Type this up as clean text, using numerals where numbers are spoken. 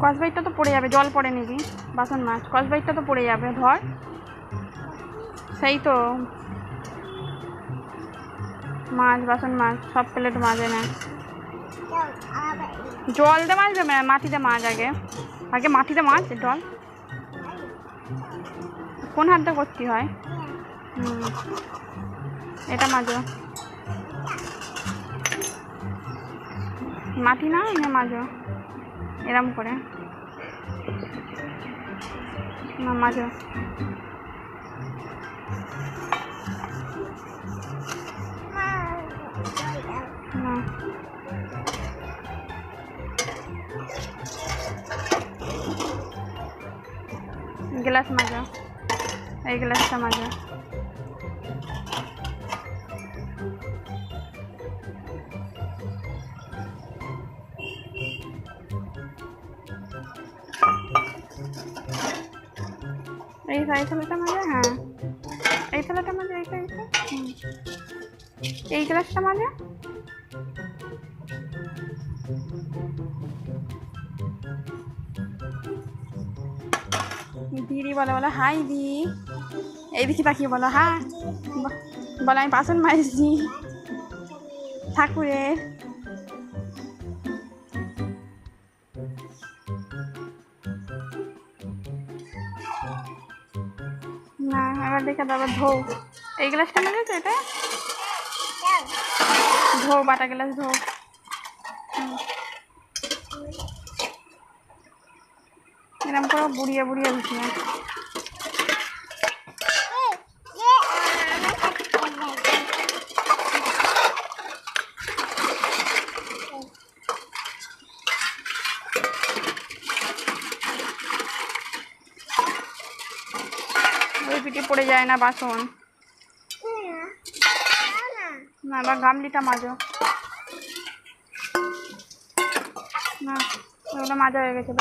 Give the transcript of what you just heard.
কসবাইটটা তো পড়ে যাবে, জল পড়ে নিবি। বাসন মাছ, কসবাইটটা তো পড়ে যাবে, ধর। সেই তো মাছ, বাসন মাছ, সব প্লেট মাজে না। জল দিয়ে মাজবে, মাটিতে মাছ আগে, আগে মাটিতে মাছ জল। কোন হাতটা করতে হয়? এটা মাজো, মাটি না এনে মাজো এরম করে, না মাজো। না গ্লাস মাজো, এই গ্লাসটা মাজো। এই থালাটা মাজো, হ্যাঁ এই থালাটা মাজো, এইটা এই গ্লাসটা মাজো। দিদি বলো, বলো হাই দি, এইদিকে তাকিয়ে বলো হ্যাঁ, বলো আমি বাসন মাজছি ঠাকুরের। না এবার দেখে তারপর ধো, এই গ্লাসটা মেরেছো, এটা ধো, বাটা গ্লাস ধো। এরকম করে বুড়িয়ে বুড়িয়ে ধুতে হয়। ওই পিঠে পড়ে যায় না বাসন। না এবার গামলিটা মাজো, না ওগুলো মাজা হয়ে গেছে।